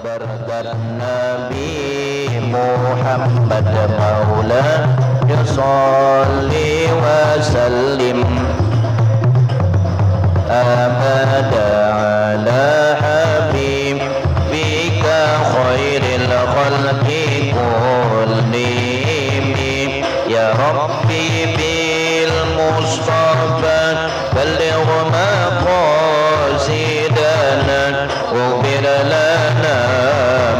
berkat Nabi Muhammad Maula ya salli wa sallim abada ala habibika khairil khalqi kullihim ya Rabbi bil Mustafa balligh maqasidana ughfir lana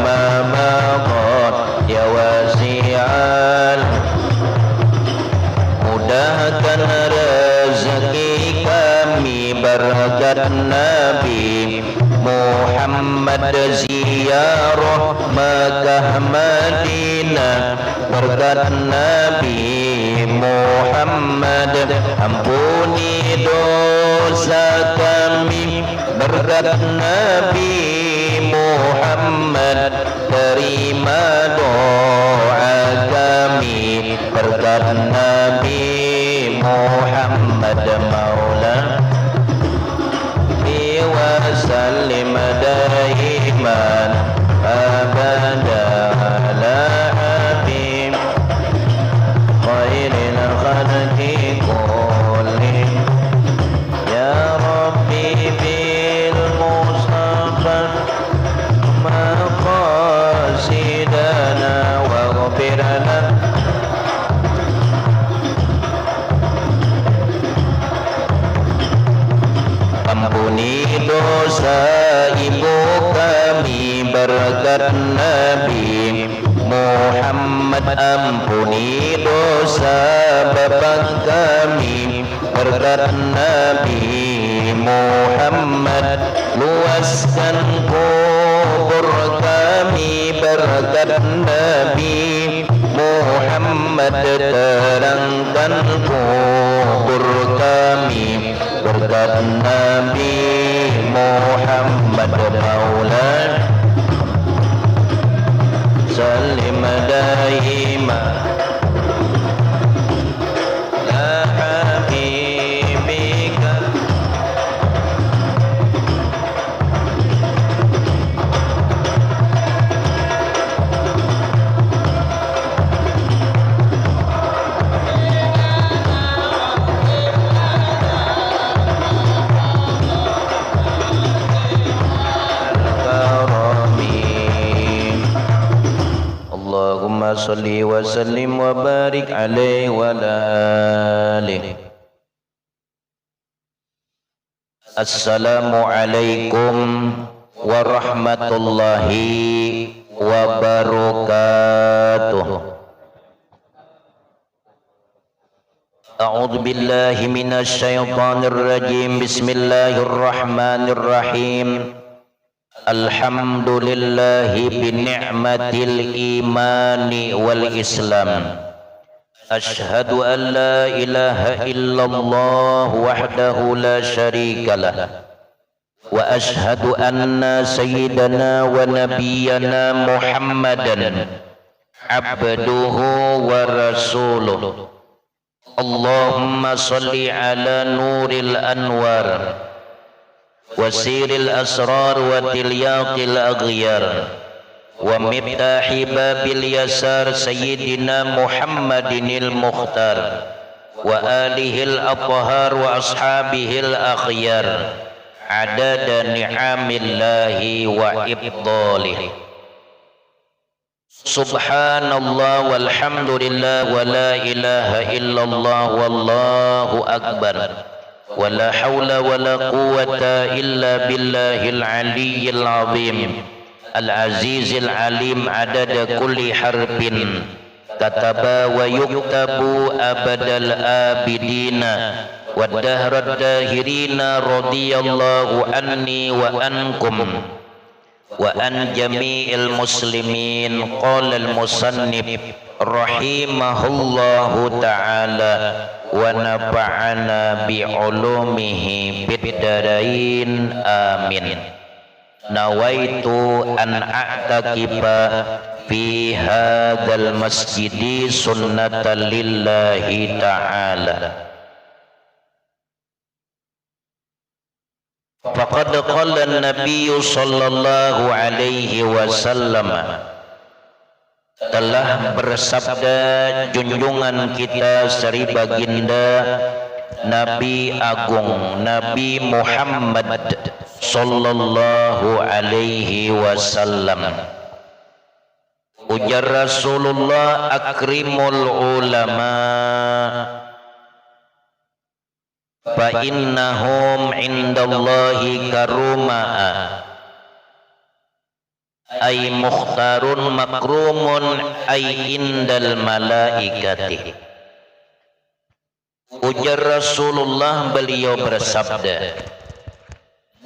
ma maqad ya wasi'al mudahkan rezeki kami berkat Nabi Muhammad ziarah Makkah Madinah berkat Nabi Muhammad ampuni dosa kami berkat Nabi Muhammad terima doa kami berkat Nabi Muhammad Maula wa sallim daiman abada ala habib khairil khalqi kullihim ya Rabbi bil Mustafa maqasidana waghfir lana ampuni dosa ibu kami berkat Nabi Muhammad ampuni dosa bapak kami berkat Nabi Muhammad luaskan kubur kami berkat Nabi Muhammad terangkan kubur kami berkat Nabi Muhammad Maula sallim daima la habibika Allahumma salli wa sallim wa barik alaihi wa alihi. Assalamualaikum warahmatullahi wabarakatuh. A'udzu billahi minasy syaithanir rajim. Bismillahirrahmanirrahim. Alhamdulillahi bini'matil imani wal islam. Ashhadu an la ilaha illallah wahdahu la syarikalah. Wa ashhadu anna sayyidana wa nabiyyana Muhammadan abduhu wa rasuluh. Allahumma salli ala nuril anwar wasiril asrar wa tilyaqil aghyar wa miftahi babil yasar sayyidina Muhammadinil mukhtar wa alihil athhar wa ashabihil akhyar adada ni'amillahi wa ibdalih. Subhanallah walhamdulillah wa la ilaha illallah wallahu akbar. ولا حول ولا قوة إلا بالله العلي العظيم العزيز العليم عدد كل حرف كتب ويكتب أبد الآبدين والدهر الداهرين رضي الله عني وعنكم وعن جميع المسلمين. قال المصنف رحمه الله تعالى ونفعنا بعلومه بالدارين آمين. نويت أن أعتكف في هذا المسجد سنة لله تعالى. Faqad qala an-nabiy sallallahu alaihi wasallam, telah bersabda junjungan kita Sri Baginda Nabi Agung Nabi Muhammad sallallahu alaihi wasallam, ujar Rasulullah, akrimul ulama fa innahum indallahi karumaa ay mukhtarun makrumun ay indal malaikati. Ujar Rasulullah, beliau bersabda,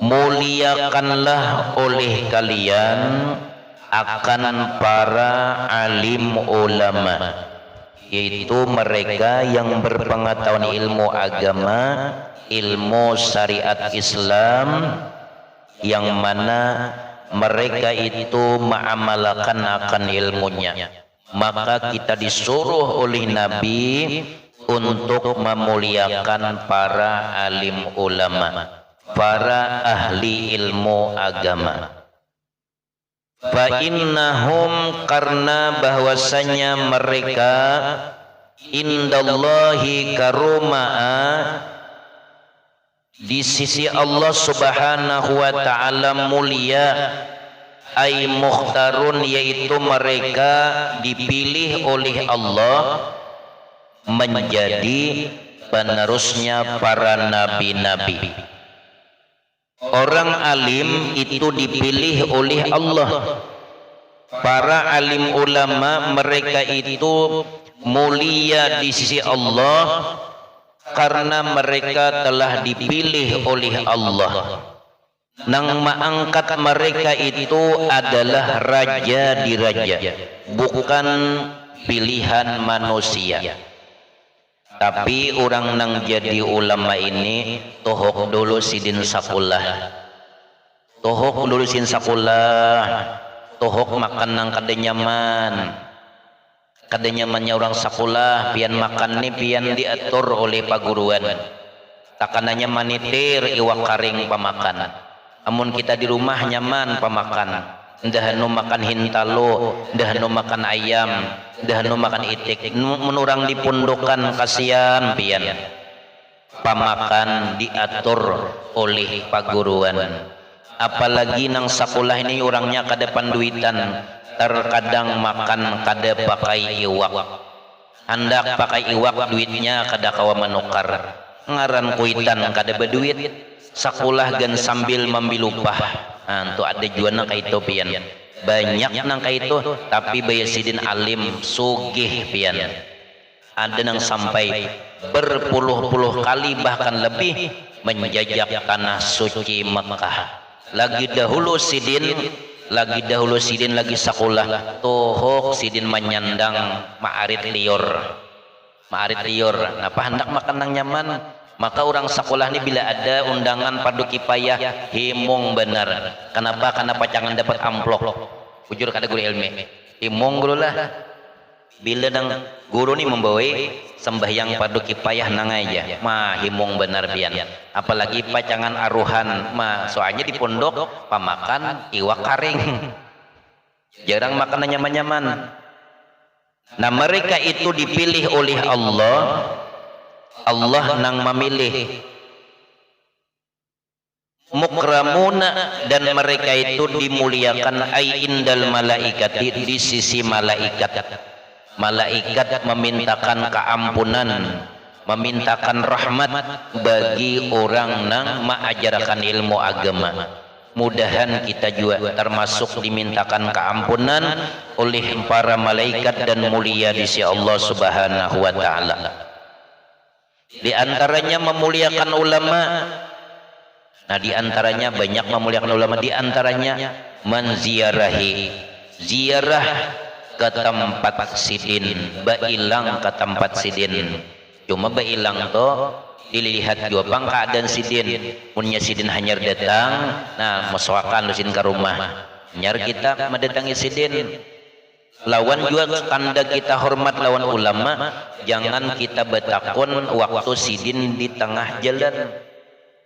muliakanlah oleh kalian akan para alim ulama, yaitu mereka yang berpengetahuan ilmu agama, ilmu syariat Islam, yang mana mereka itu mengamalkan akan ilmunya. Maka kita disuruh oleh Nabi untuk memuliakan para alim ulama, para ahli ilmu agama. Fa innahum, karena bahwasanya mereka indallahi karumaa, di sisi Allah subhanahu wa ta'ala mulia, ay mukhtarun, yaitu mereka dipilih oleh Allah menjadi penerusnya para nabi-nabi. Orang alim itu dipilih oleh Allah. Para alim ulama mereka itu mulia di sisi Allah karena mereka telah dipilih oleh Allah. Nang mengangkat mereka itu adalah raja di raja, bukan pilihan manusia. Tapi orang nang jadi ulama ini tohok dulu sidin sakulah, tohok dulu sidin sakulah, tohok makan nang kada nyaman. Kada nyamannya orang sakulah, pian makan ni pian diatur oleh paguruan. Takananya manitir iwak karing pamakan. Amun kita di rumah nyaman pamakan. Ndahanu makan hintalo, ndahanu makan ayam, ndahanu makan itik. Menurang di pondokan kasihan pian. Pamakan diatur oleh paguruan. Apalagi nang sakulah ini orangnya kada panduitan. Terkadang makan kada pakai iwak, hendak pakai iwak duitnya kada kawa menukar, ngaran kuitan kada berduit, sakulah gan sambil membilupah. Itu ada juana kayak itu pian, banyak nang kayak itu, tapi bayar sidin alim sugih pian, ada nang sampai berpuluh-puluh kali bahkan lebih menjajak tanah suci Mekah. Lagi dahulu sidin lagi sakulah tohok sidin menyandang ma'arit liur, napa hendak makan nang nyaman. Maka orang sakulah ini bila ada undangan padu kipayah himung benar. Kenapa? Karena jangan dapat amplop, ujur kada guru ilmu himung guru lah. Bila nang guru ni membawai sembahyang padu kipayah nang aja mah himung benar pian. Apalagi pacangan aruhan mah soalnya di pondok pamakan iwak karing, jarang makan nyaman-nyaman. Nah mereka itu dipilih oleh Allah. Allah nang memilih mukramuna, dan mereka itu dimuliakan ay indal malaikati, di sisi malaikat. Malaikat memintakan keampunan, memintakan rahmat bagi orang nang mengajarkan ilmu agama. Mudahan kita juga termasuk dimintakan keampunan oleh para malaikat dan mulia di sisi Allah subhanahu wa ta'ala. Di antaranya memuliakan ulama. Nah di antaranya banyak memuliakan ulama, di antaranya menziarahi, ziarah ke tempat sidin, bailang ke tempat sidin. Cuma bailang to dilihat dua pang keadaan sidin. Punya sidin hanyar datang, nah meswakan lusin ke rumah. Nyar kita mendatangi sidin. Lawan juga tanda kita hormat lawan ulama. Jangan kita betakun waktu sidin di tengah jalan.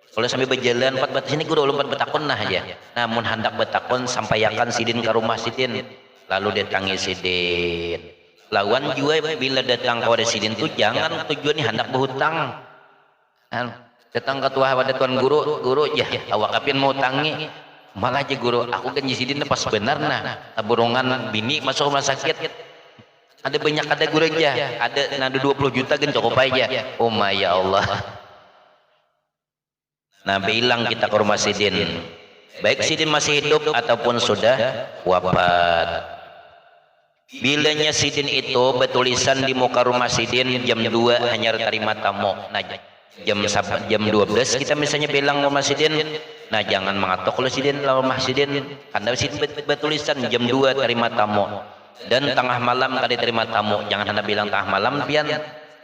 kalau sambil berjalan 4 batas ini guru lompat betakon nah aja. Namun hendak betakon sampaikan sidin ke rumah sidin. Lalu datangi sidin. Lawan juga bila datang kepada sidin tuh jangan tujuannya hendak berhutang. Datang ke pada tuan guru ya awak kapin mau tangi. Malah aja guru aku kan sidin pas benar nah taburongan bini masuk rumah sakit. Ada banyak ada guru aja. Ada 20 juta kan cukup aja. Oh my ya Allah. Nah bilang kita ke rumah sidin, baik sidin masih hidup ataupun sudah wafat. Bilanya sidin itu bertulisan di muka rumah sidin jam 2 hanya terima tamu. Nah jam 12 kita misalnya bilang rumah sidin, nah jangan mengatok kalau sidin rumah sidin karena sidin bertulisan jam 2 terima tamu dan tengah malam kali terima tamu. Jangan anda bilang tengah malam pian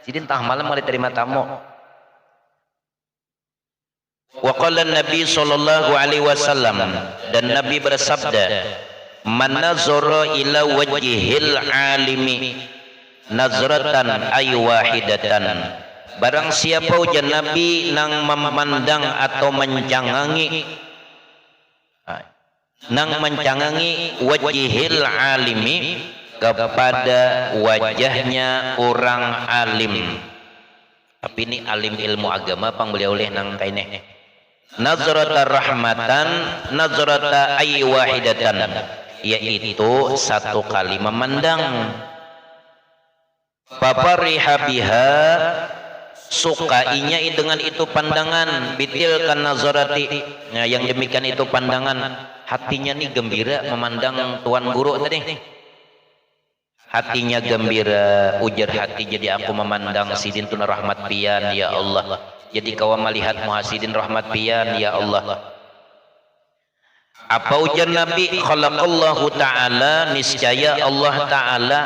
sidin tengah malam kali terima tamu. Wa qala Nabi sallallahu alaihi wasallam, dan Nabi bersabda, man nazara ila wajhil alimi nazratan ay wahidatan, barang siapa ujar Nabi nang memandang atau mencangangi wajhil alimi kepada wajahnya orang alim. Tapi ini alim ilmu agama pang beliau oleh nang kaineh nazrata rahmatan nazrata ay wahidatan, yaitu satu kali memandang. Papariha biha, sukainya dengan itu pandangan, bitilkan nazarati, nah yang demikian itu pandangan, hatinya nih gembira memandang tuan guru tadi, hatinya gembira, ujar hati jadi aku memandang sidin tun rahmat pian ya Allah. Jadi kau melihat muhasidin rahmat pian ya Allah. Apa ujar Nabi? Khalaqallahu ta'ala, niscaya Allah ta'ala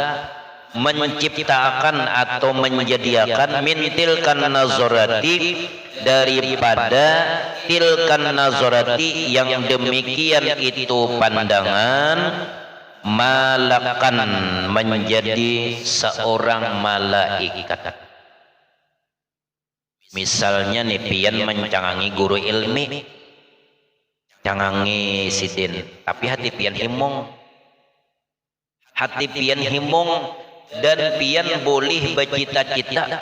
menciptakan atau menjadikan min tilkan nazarati, daripada tilkan nazarati yang demikian itu pandangan, malakan menjadi seorang malaikat. Misalnya nih pian mencangangi guru ilmi, cangangi sidin, tapi hati pian himung, dan pian boleh bercita-cita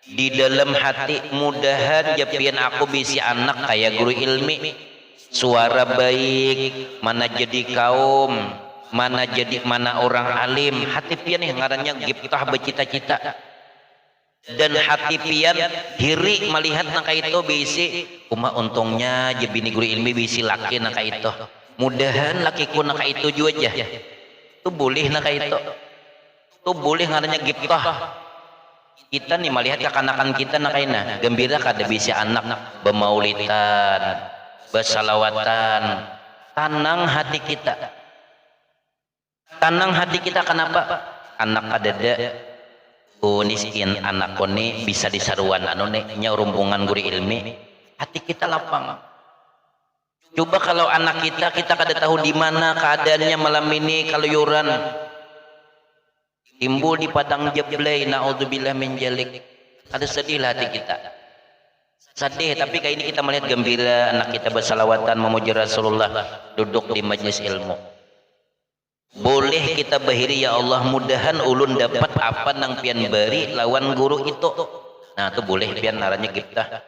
di dalam hati, mudahan ya pian aku bisa anak kayak guru ilmi, suara baik, mana jadi kaum, mana orang alim. Hati pian yang ngarannya giptah bercita-cita, dan hati pian hiri melihat naka itu bisi kuma untungnya je bini guru ilmi bisi laki naka itu, mudahan lakiku naka itu juga aja itu boleh naka itu boleh ngarannya giptah. Kita nih melihat kekanakan kita naka ina gembira kada bisi anak bermaulitan bersalawatan, tanang hati kita kenapa anak kadada niskin anak kone bisa disaruan nya rumpungan guru ilmi, hati kita lapang. Coba kalau anak kita kada tahu di mana keadaannya malam ini, kalau yuran timbul di padang jablay, naudzubillah min jalik, ada sedih hati kita, sedih. Tapi kayak ini kita melihat gembira anak kita bersalawatan memuji Rasulullah, duduk di majlis ilmu. Boleh kita bahiri ya Allah, mudahan ulun dapat apa nang pian beri lawan guru itu. Nah itu boleh pian naranya giptah.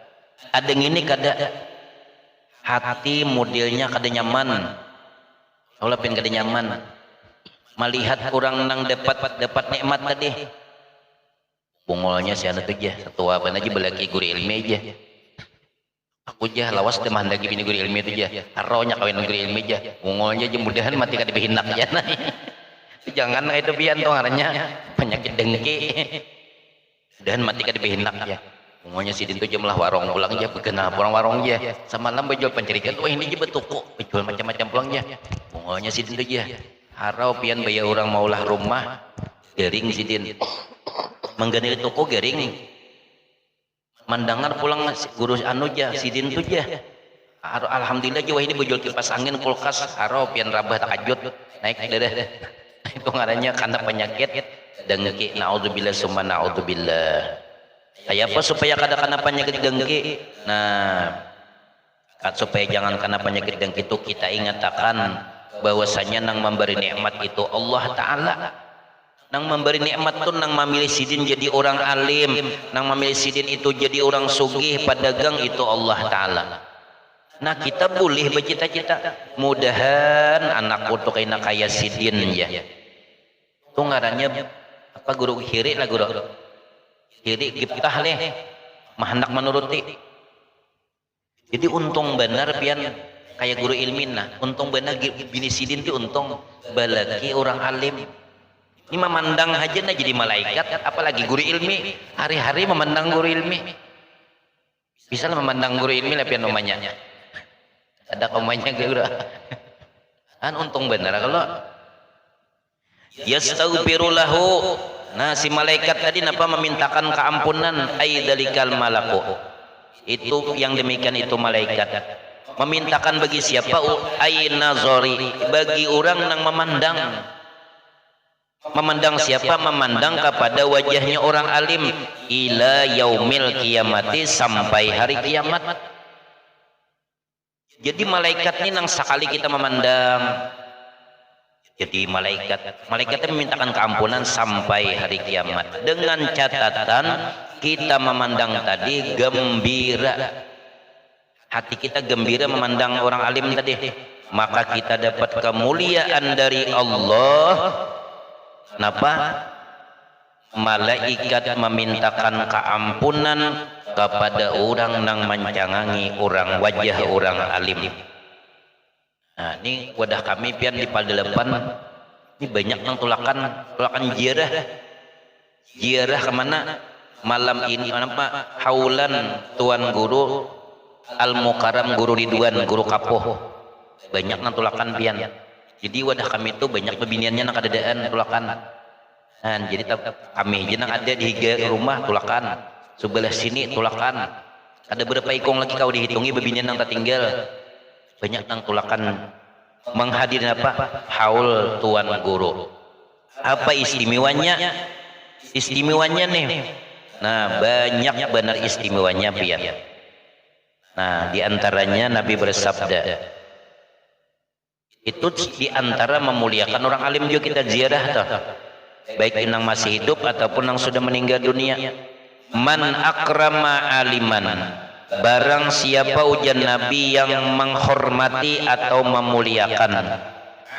Ada ini kada hati modelnya kada nyaman, Allah pian kada nyaman melihat orang nang dapat nikmat tadi. Bungolnya si anak tuh setua ban aja belaki guru ilmi aja. Aku jah lawas teman lagi bini guru ilmi itu jah, haronya kawin guru ilmi jah, bungolnya aja mudahan mati kada behinak ya. Jangan itu pian tuh ngarannya penyakit dengki, mudahan mati kada behinak ya. Bungolnya sidin tuh jemlah warung pulang jah, berkenal pulang warung jah, semalam berjual pencerikan, wah ini aja betuku, berjual macam-macam pulang jah. Bungolnya sidin tuh jah, harau pian bayar orang maulah rumah, gering sidin, mengganti toko gering. Mandangan pulang guru anu ja sidin tuh ja, alhamdulillah jiwa ini berjual kipas angin kulkas haro pian rabah takajut naik dadah. Itu ngarannya karena penyakit dengki, naudzubillah summa naudzubillah. Kayak apa supaya kada kana penyakit dengki? Nah supaya jangan kena penyakit dan itu kita ingatkan bahwasanya nang memberi nikmat itu Allah Ta'ala. Nang memberi nikmat tuh nang memilih sidin jadi orang alim, nang memilih sidin itu jadi orang sugih pedagang itu Allah Ta'ala. Nah kita boleh bercita-cita mudahan anakku tuh kaya sidin ya. Tuh ngarannya apa guru kiri lah guru kiri kita leh mah hendak menuruti. Jadi untung benar pian kayak guru ilmin nah untung benar bini sidin tuh untung balaki orang alim. Ini memandang aja nah jadi malaikat, apalagi guru ilmi hari-hari memandang guru ilmi. Bisa memandang guru ilmi lah pian namanya. Ada komanya guru. Kan untung benar kalau yastaghfiru lahu. Nah si malaikat tadi napa memintakan keampunan aidalikal malaku. Itu yang demikian itu malaikat. Memintakan bagi siapa ainazori bagi orang yang memandang. Memandang siapa? Memandang kepada wajahnya orang alim ila yaumil kiamati sampai hari kiamat. Jadi malaikat ini nang sekali kita memandang. Jadi malaikatnya memintakan keampunan sampai hari kiamat. Dengan catatan kita memandang tadi gembira. Hati kita gembira memandang orang alim tadi. Maka kita dapat kemuliaan dari Allah. Kenapa? Malaikat memintakan keampunan kepada orang nang mencangangi orang wajah orang alim. Nah ini wadah kami pian di Padelepan ini banyak yang tulakan ziarah kemana malam ini apa haulan tuan guru Al Mukarram guru Ridwan guru Kapoh banyak yang tulakan pian. Jadi wadah kami itu banyak pebiniannya nang kadadaan tulakan. Nah, jadi kami jenang ada di rumah tulakan, sebelah sini tulakan. Ada berapa ikong lagi kau dihitungi bebinian nang tertinggal. Banyak nang tulakan menghadiri apa? Haul tuan guru. Apa istimewanya? Istimewanya nih. Nah, banyak benar istimewanya pian. Nah, diantaranya Nabi bersabda. Itu diantara memuliakan orang alim juga kita ziarah toh. Baik yang masih hidup ataupun yang sudah meninggal dunia. Man akrama aliman. Barang siapa ujian Nabi yang menghormati atau memuliakan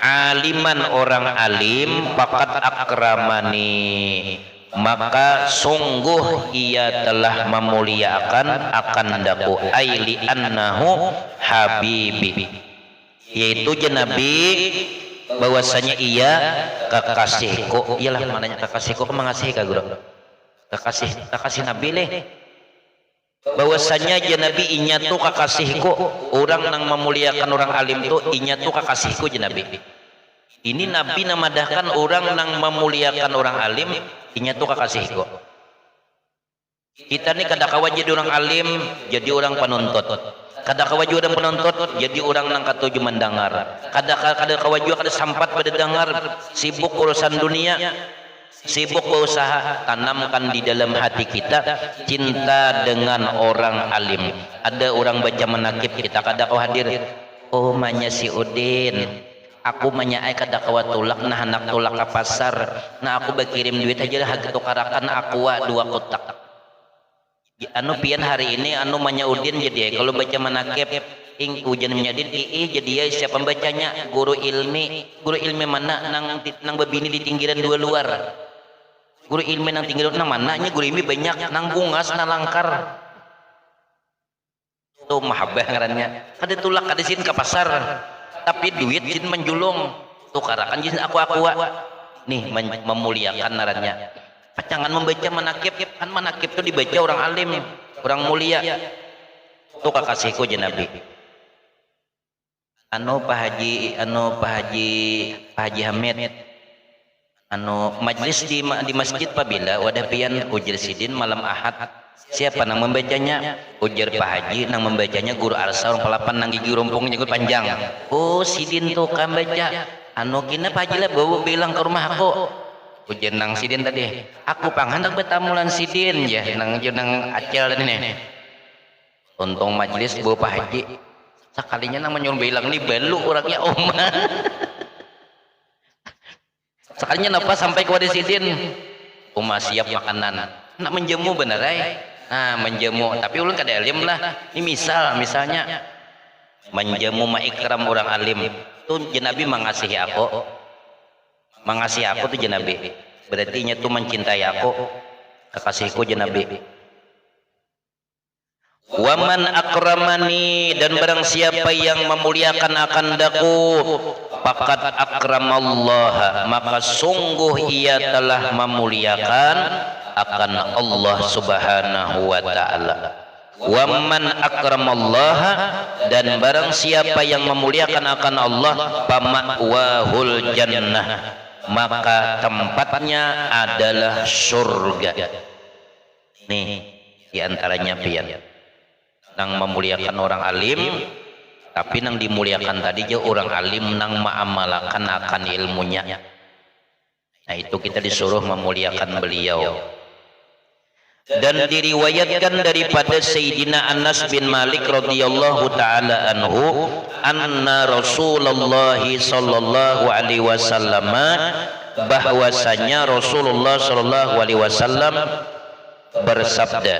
aliman orang alim fakat akramani. Maka sungguh ia telah memuliakan akan daku aili annahu habibi. Yaitu Nabi bahwasanya ia kekasihku. Iyalah mananya kekasihku mengasihi ka guru. Kekasih Nabi leh. Bahwasanya Nabi inya tu kekasihku. Orang yang memuliakan orang alim tu inya tu kekasihku Nabi. Ini Nabi namadahkan orang yang memuliakan orang alim inya tu kekasihku. Kita ni kadakawa jadi orang alim jadi orang penuntut. Kada kawaju dan penonton jadi orang nang katuju mendengar. Kada kawaju kada sampat pada dengar sibuk urusan dunia, sibuk berusaha tanamkan di dalam hati kita cinta dengan orang alim. Ada orang baca menakib kita kada kau hadir. Oh manya si Udin, aku manya ai kada kawa tulak nah anak tulak ke pasar. Nah aku berkirim duit aja lah tukarakan aku 2 kotak. Anu pian hari ini anu manyaudin jadi kalau baca manakib ing ujian menyadin jadi ya siapa bacanya guru ilmi mana nang babini di tinggiran dua luar guru ilmi nang tinggiran nang mananya guru ilmi banyak nang bungas nang langkar tuh mahabbah ngarannya ada tulak kada sin ke pasar tapi duit jin menjulung tukarakan jin aku nih memuliakan ngarannya. Jangan membaca manakib, kan manakib itu dibaca orang alim, orang mulia. Itu kekasihku Nabi. Pak Haji Hamid. Majlis di masjid apabila wadah pian ujar sidin malam Ahad. Siapa nang membacanya? Ujar Pak Haji nang membacanya guru Arsa orang pelapan nang gigi rumpungnya ikut panjang. Oh sidin tuh kan baca. Kina Pak Haji lah bawa bilang ke rumah aku. Ujian nang sidin tadi aku panghandak betamulan sidin ya nang acel ini untung majlis bawa Pak Haji Sekalinya nama nyuruh bilang nih belu orangnya oma. Sekalinya napa sampai ke wadisidin uma siap makanan nak menjemu bener nah menjemu tapi ulun kada alim lah ini misalnya menjemu maikram orang alim tuh jenabi mengasihi aku tuh jenabi berarti nya tuh mencintai aku kekasihku jenabi. Waman akramani dan barang siapa yang memuliakan akan daku faqad akramallah maka sungguh ia telah memuliakan akan Allah Subhanahu wa taala. Waman akramallah dan barang siapa yang memuliakan akan Allah pama'wahul jannah maka tempatnya adalah surga. Nih diantaranya pian nang memuliakan orang alim tapi nang dimuliakan tadi je orang alim nang ma'amalakan akan ilmunya. Nah itu kita disuruh memuliakan beliau. Dan diriwayatkan daripada Sayyidina Anas bin Malik radhiyallahu taala anhu anna Rasulullah sallallahu alaihi wasallam bahwasanya Rasulullah sallallahu alaihi wasallam bersabda,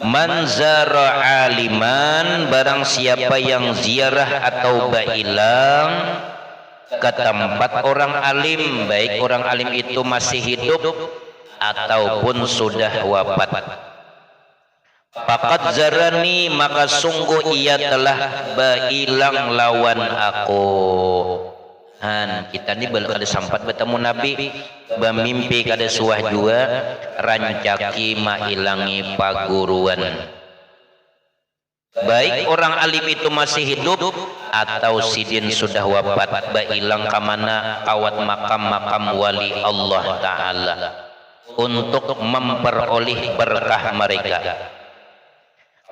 man zara aliman barang siapa yang ziarah atau bailang ke tempat orang alim, baik orang alim itu masih hidup ataupun sudah wafat, faqad zarani maka sungguh ia telah bailang lawan aku. Kita ni belum ada sempat bertemu Nabi, bermimpi kada suah jua rancaki mailangi paguruan, baik orang alim itu masih hidup atau sidin sudah wafat, bailang ke mana kawat makam-makam wali Allah Ta'ala untuk memperoleh berkah mereka,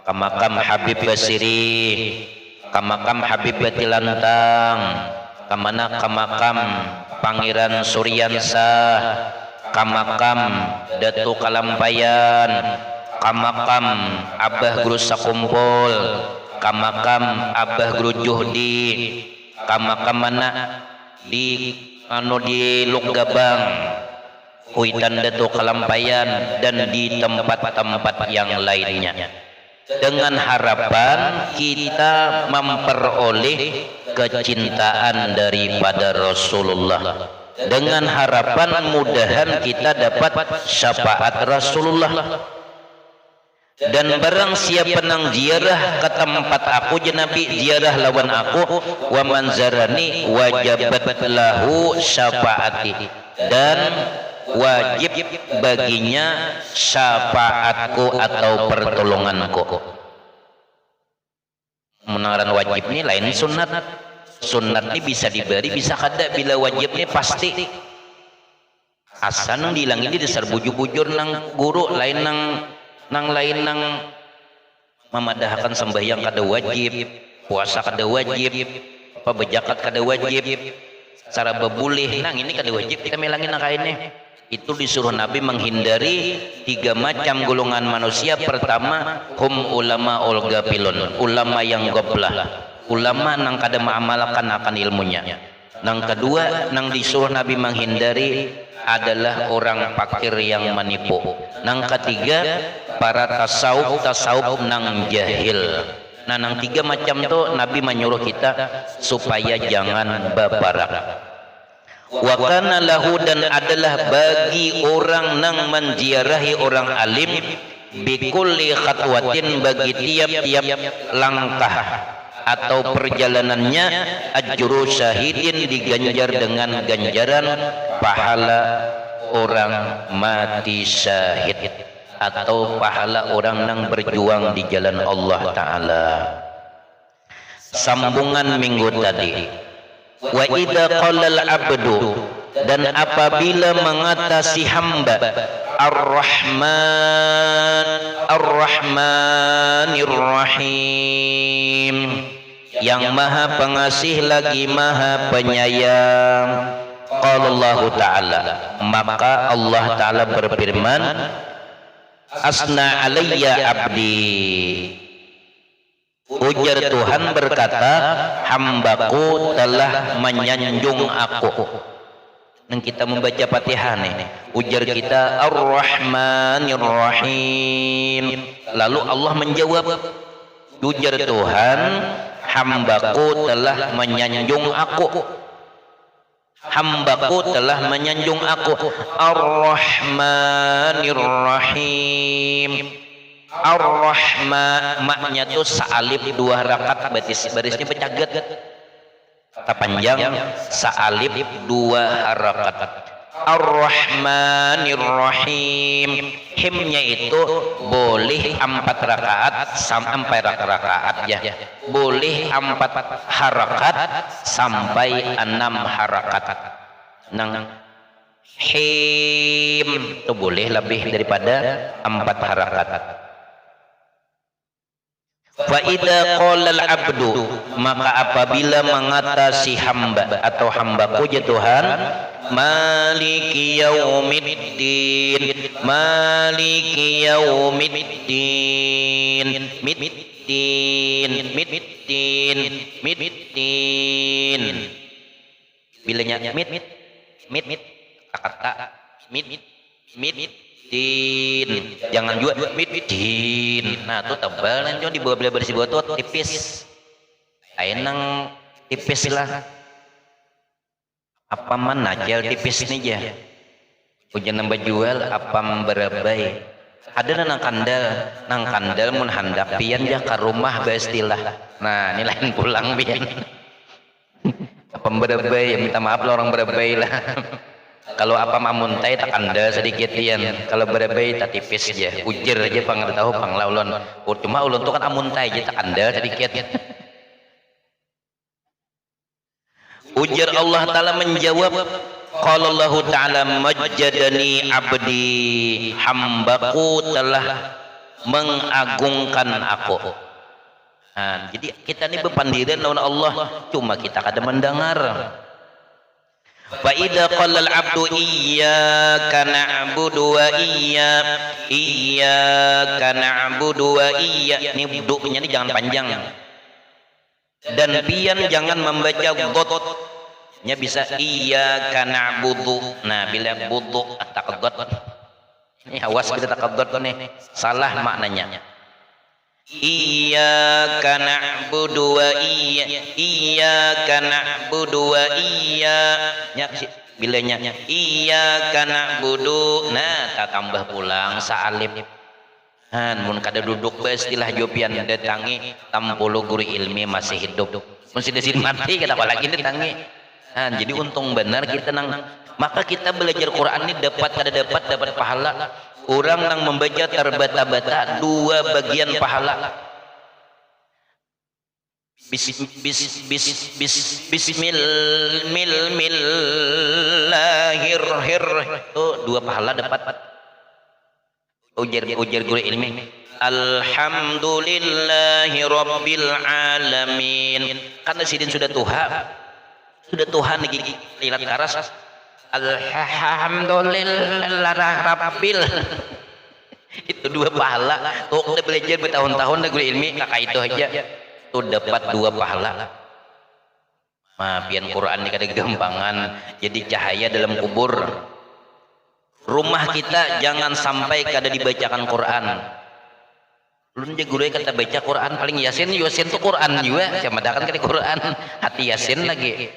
ke makam Habib Basiri, ke makam Habib Batilantang, kemana ke makam Pangeran Suryansah, ke makam Datu Kalampayan, ke makam Abah Guru Sakumpul, ke makam Abah Guru Juhdi, ke makam mana di Lukgabang, Kuitan Datu Kalampayan, dan di tempat-tempat yang lainnya, dengan harapan kita memperoleh kecintaan daripada Rasulullah, dengan harapan mudahan kita dapat syafaat Rasulullah. Dan barang siapa nang ziarah ke tempat aku jenabi ziarah lawan aku, wa man zarani wajabat lahu syafaati, dan wajib baginya syafaatku atau pertolonganku. Menaran wajib ini lain sunat. Sunat ini bisa diberi bisa kada, bila wajib ini pasti asal nang dihilang ini dasar bujur-bujur nang guru lain nang lain nang memadahkan sembahyang kada wajib, puasa kada wajib, apa bejakat kada wajib, cara bebulih nang ini kada wajib kita melangin nang kainnya. Itu disuruh Nabi menghindari 3 macam golongan manusia. Pertama, hum ulama ul gafilun, ulama yang goblah, ulama nang kada mengamalkan akan ilmunya. Nang kedua, nang disuruh Nabi menghindari adalah orang fakir yang menipu. Nang ketiga, para tasawuf nang jahil. Nah, nang 3 macam tu Nabi menyuruh kita supaya jangan baparak. Wa kana lahu dan adalah bagi orang nang menziarahi orang alim bikulli khatwatin bagi tiap-tiap langkah atau perjalanannya ajru syahidin diganjar dengan ganjaran pahala orang mati syahid atau pahala orang nang berjuang di jalan Allah Ta'ala. Sambungan minggu tadi, wa idza qala al-abdu dan apabila mengatasi hamba ar-rahman ar-rahmanir rahim yang maha pengasih lagi maha penyayang, qala Allah Ta'ala maka Allah Ta'ala berfirman, asna alayya abdi Ujar Tuhan berkata, hambaku telah menyanjung aku. Dan kita membaca Fatihah nih, ujar kita Ar-Rahmanir Rahim. Lalu Allah menjawab, ujar Tuhan, hambaku telah menyanjung aku. Hambaku telah menyanjung aku. Ar-Rahmanir Rahim. Ar-Rahman, maknya tuh sa'alib 2 rakaat, barisnya pecaget. Kata panjang, sa'alib 2 rakaat. Ar-Rahmanir Rahim. Himnya itu boleh 4 rakaat sampai rakaat ya. Boleh 4 harakat sampai 6 harakat. Nang him itu boleh lebih daripada 4 harakat. Fa'idha qala al-abdu, maka apabila mengata si hamba atau hambaku ya Tuhan, maliki yaumiddin, maliki yaumiddin, middin. Bilanya mit kata din, jangan juga din. Nah tuh tebal nanti di bawah bersih bawah tuh tipis, ainang tipis lah. Apa manajal tipis nih ya? Ujian nambah jual apa berabai? Ada nang kandal mun handak pian jah ke rumah bestilah. Nah ini lain pulang pian. Apa berabai? Ya minta maaf lah orang berabai lah. Kalau apa mamuntai tak anda sedikit pian, kalau berabai tak tipis aja, ujar aja tahu panglaulon. Cuma ulun tuh kan amuntai aja tak anda sedikit. Ujar Allah Ta'ala menjawab, qala Allah Ta'ala majjadani abdi, hambaku telah mengagungkan aku. Nah, jadi kita ini berpandiran lawan Allah, cuma kita kada mendengar. Fa idza qala al-'abdu iyyaka na'budu wa iyyaka na'budu wa ini buduknya ini jangan panjang. Dan pian jangan membaca got. Nya bisa iyyaka na'budu. Nah, bila budu taqaddad. Ini awas kita taqaddad nih. Salah maknanya. Iyyaka na'budu wa iyyaka na'budu wa bilanya iyyaka na'budu. Nah tak tambah pulang sa'alib mun kada duduk istilah jopian datangi 60 guru ilmi masih hidup mesti desin mati kita apalagi datangi. Jadi untung benar kita maka kita belajar Quran ini dapat pahala. Orang yang membaca terbata-bata 2 bagian pahala. Bismillahirrahmanirrahim. 2 pahala dapat. Ujar guru ilmi. Alhamdulillahi rabbil alamin. Karena sidin sudah Tuhan lagi lilat karas. Alhamdulillah rabbil. Itu 2 pahala. Tuh udah belajar bertahun-tahun guru ilmi kakak itu aja tuh dapat 2 pahala. Pian Quran ini kada gampangan jadi cahaya dalam kubur. Rumah kita jangan sampai kada dibacakan Quran. Ulun je guru kata baca Quran paling Yasin tuh Quran juga. Camadakan kada Quran, hati Yasin lagi.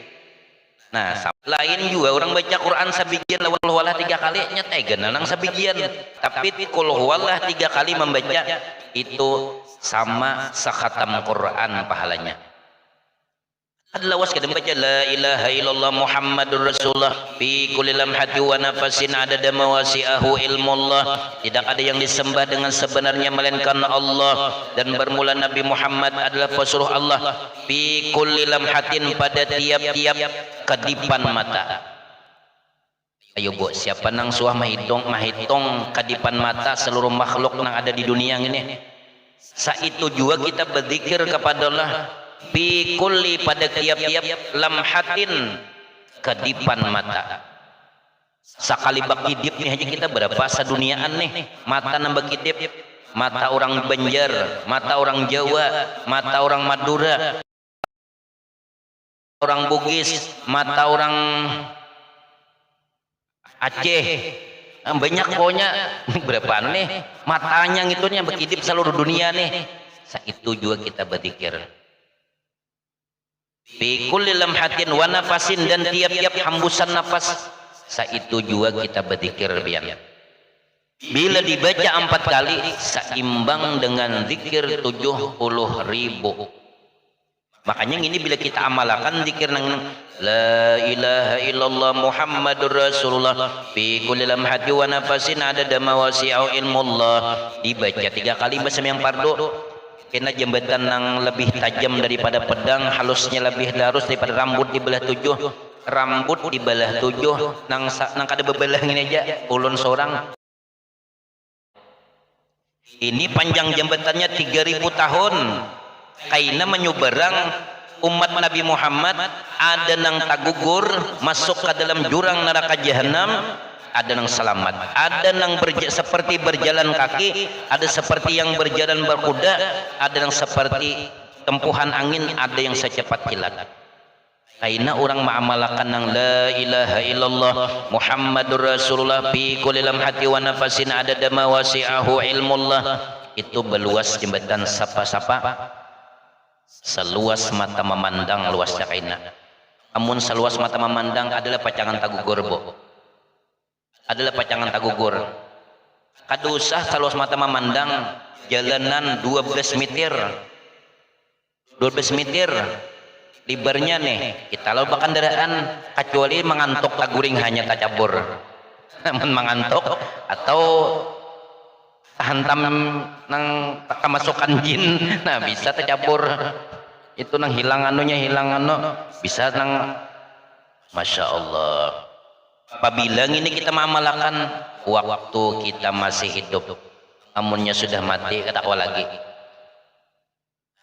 Nah, lain juga orang baca Quran sabigian lawan walah 3 kali nyetegan nang sabigian. Tapi qul huwallah 3 kali membaca itu sama sakhatam Quran pahalanya. Adalah was kadang baca la ilaha illallah Muhammadur Rasulullah fi kulli lamhati wa nafasin adada mawasi'ahu ilmullah. Tidak ada yang disembah dengan sebenarnya melainkan Allah, dan bermula Nabi Muhammad adalah pesuruh Allah fi kulli lamhatin pada tiap-tiap kedipan mata. Ayo bu, siapa nang suah mahitung kedipan mata seluruh makhluk nang ada di dunia ini. Sa itu juga kita berzikir kepada Allah fi kulli pada tiap-tiap lamhatin kedipan mata. Sakali bakidip nih aja kita berapa saduniaan nih mata nambah kidip mata orang Banjar, mata orang Jawa, mata orang Madura, orang Bugis, mata orang Aceh, banyak pokoknya berapa nih matanya ngitunya berkidip seluruh dunia nih. Itu juga kita berzikir. Fi kulli lamhatin wa nafasin, dan tiap-tiap hembusan nafas. Itu juga kita berzikir pian. Bila dibaca 4 kali seimbang dengan zikir 70.000. Makanya ini bila kita amalkan zikir nang la ilaha illallah Muhammadur Rasulullah fi kulli lamhati wa nafasin adada mawasi'u ilmullah, dibaca 3 kali bersama yang fardu. Kena jembatan nang lebih tajam daripada pedang, halusnya lebih halus daripada rambut dibelah 7. Rambut dibelah 7 nang kada bebelah ini aja ulun seorang. Ini panjang jembatannya 3000 tahun. Kaina menyubarang umat Nabi Muhammad ada nang tagugur masuk ke dalam jurang neraka jahanam, ada nang selamat, ada nang seperti berjalan kaki, ada seperti yang berjalan berkuda, ada nang seperti tempuhan angin, ada yang secepat kilat. Kaina orang mengamalkan nang la ilaha illallah Muhammadur Rasulullah fi kulli lamhati wa nafasin adada mawasi'ahu ilmullah, itu beluas jembatan sapa-sapa seluas mata memandang luasnya kaina. Amun seluas mata memandang adalah pacangan tagugur bo, adalah pacangan tagugur. Kada usah seluas mata memandang jalanan 12 meter 12 meter libarnya nih, kita loba kendaraan kecuali mengantuk taguring hanya tacabur. Namun mengantuk atau hantam nang kemasukan jin, nah bisa tacabur. Itu nang hilang anunya, hilang anu bisa nang, masya Allah. Apabila ini kita mengamalkan waktu kita masih hidup, amunnya sudah mati kata lagi.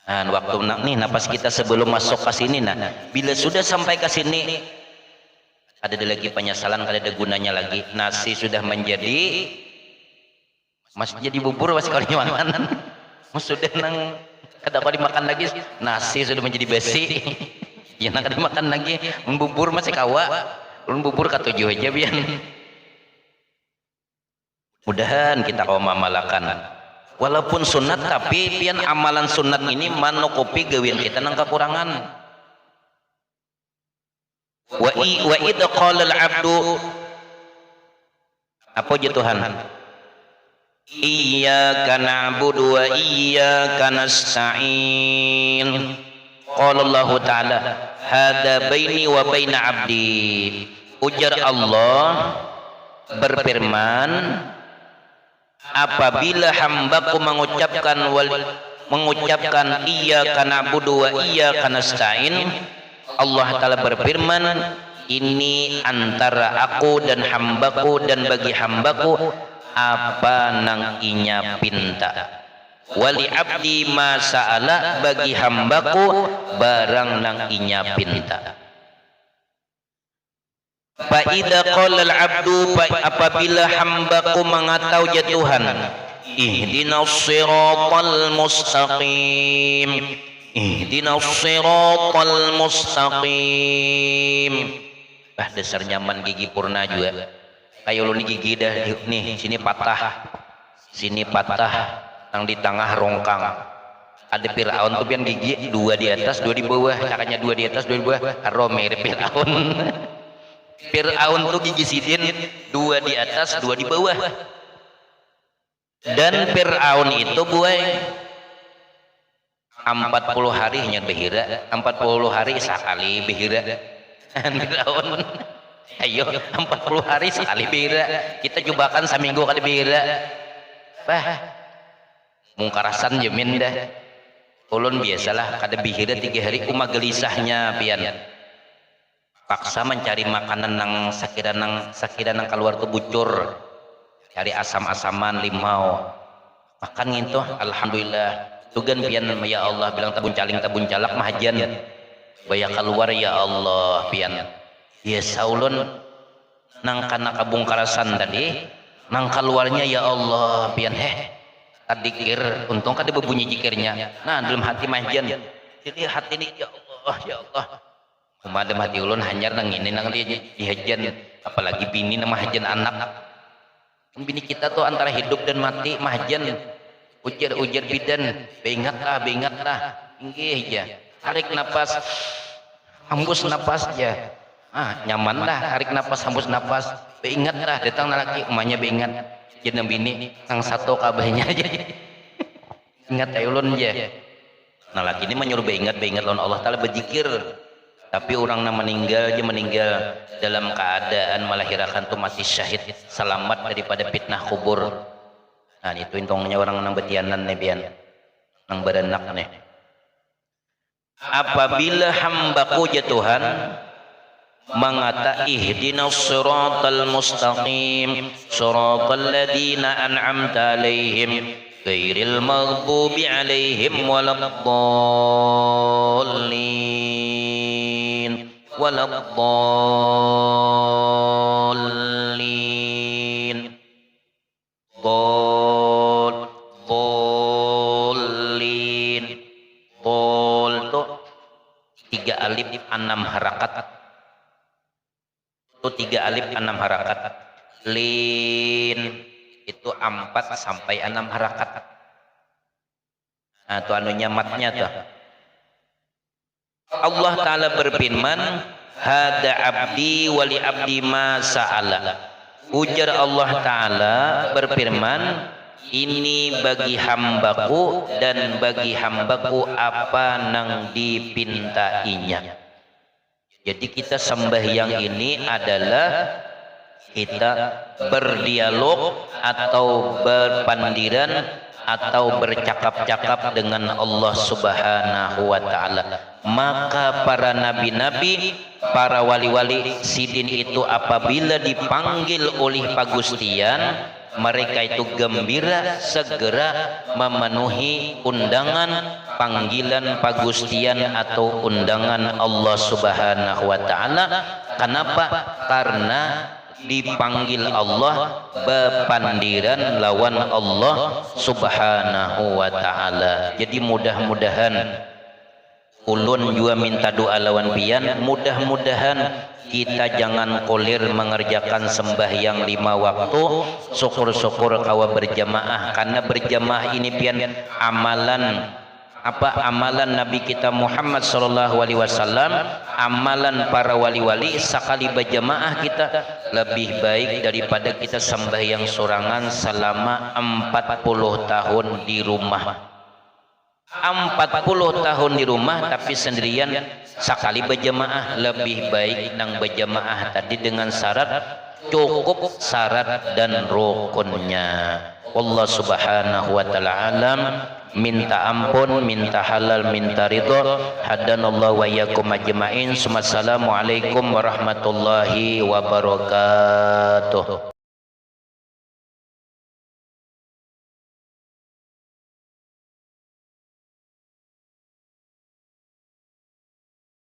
Nah, waktu nih napas kita sebelum masuk ke sini, nah bila sudah sampai ke sini ada lagi penyesalan, ada gunanya lagi. Nasi sudah menjadi masih jadi bubur, masih kalau dimakan sudah nang kada kau dimakan lagi, nasi sudah menjadi besi. Ya nang kada dimakan lagi, bubur masih kawa, bubur ketujuh aja biar. Mudahan kita kau mamalakan. Walaupun sunat, tapi pian amalan sunat ini manukupi gawin kita nang kekurangan. Wa id qala al-'abdu, apa je Tuhan? Iyyaka na'budu wa iyyaka nasta'in. Qala Allah Ta'ala, hada baini wa baina 'abdi. Ujar Allah berfirman, apabila hambaku mengucapkan iyyaka na'budu wa iyyaka nasta'in, Allah Ta'ala berfirman, ini antara aku dan hambaku, dan bagi hambaku apa nang inya pinta. Wali abdi ma sa'ala, bagi hambaku barang nang inya pinta. Fa'idha qala al-'abdu, apabila hambaku mengatau ya Tuhan, ihdinas siratal mustaqim, ihdinas siratal mustaqim. Dasar nyaman gigi purna juga. Kayak lu nih gigi dah nih, sini patah, yang di tengah rongkang. Ada Fir'aun tuh pian gigi 2 di atas 2 di bawah, caranya 2 di atas 2 di bawah. Karo mirip Fir'aun. Fir'aun tuh gigi sidin 2 di atas 2 di bawah. Dan Fir'aun itu buai 40 hari hanya behira, 40 hari sekali behira. Fir'aun, ayo 40 hari sekali behira. Kita cobakan seminggu kali behira. Mungkarasan jamin dah. Ulun biasalah kada behira 3 hari umah gelisahnya pian. Paksa mencari makanan nang sakira nang keluar tuh bucur, cari asam-asaman limau makan gitu. Alhamdulillah tugan pian ya Allah bilang tabun calak mahajan baya keluar ya Allah pian ya saulun nang kana kabungkarasan tadi nang keluarnya ya Allah pian tadikir untung kada berbunyi jikirnya. Nah dalam hati mahjan jadi hati ini ya Allah ya Allah dalam hati ulun hanyar nang ini nang dihajan apalagi bini nama hajan anak bini kita tuh antara hidup dan mati mahjan ujar bidan beingatlah inggih ya tarik napas hembus napas aja nyaman dah tarik napas hembus napas beingatlah datang laki umanya beingat jeneng bini kang satu kabehnya aja ingat ulun aja nah laki ini menyuruh beingat lawan Allah Ta'ala berzikir tapi orang meninggal dalam keadaan melahirkan tuh mati syahid selamat daripada fitnah kubur. Nah itu intongnya orang nang betianan nih bian nang beranak nih apabila hambaku ya Tuhan mengata ihdinas siratal mustaqim siratal ladzina an'amta alaihim ghairil maghdubi alaihim waladdallin bol tuh 3 alif 6 harakat itu 3 alif 6 harakat lin itu 4 sampai 6 harakat. Nah itu anunya matnya tuh Allah Ta'ala berfirman hada abdi wali abdi ma sa'ala ujar Allah Ta'ala berfirman ini bagi hambaku dan bagi hambaku apa nang dipintainya. Jadi kita sembahyang ini adalah kita berdialog atau berpandiran atau bercakap-cakap dengan Allah Subhanahu wa Ta'ala. Maka para nabi-nabi, para wali-wali sidin itu apabila dipanggil oleh Pagustian, mereka itu gembira segera memenuhi undangan panggilan Pagustian atau undangan Allah Subhanahu wa Ta'ala. Kenapa? Karena dipanggil Allah bepandiran lawan Allah Subhanahu wa Ta'ala. Jadi mudah-mudahan ulun juga minta doa lawan pian, mudah-mudahan kita jangan kolir mengerjakan sembahyang 5 waktu, syukur-syukur kawa berjamaah, karena berjamaah ini pian amalan amalan Nabi kita Muhammad sallallahu alaihi wasallam, amalan para wali-wali sekali berjamaah kita lebih baik daripada kita sembahyang sorangan selama 40 tahun di rumah. 40 tahun di rumah tapi sendirian sekali berjamaah lebih baik nang berjamaah tadi dengan syarat cukup syarat dan rukunnya. Allah Subhanahu wa Ta'ala alam. Minta ampun, minta halal, minta ridho. Hadanallahu wa iyyakum ajma'in. Assalamualaikum warahmatullahi wabarakatuh.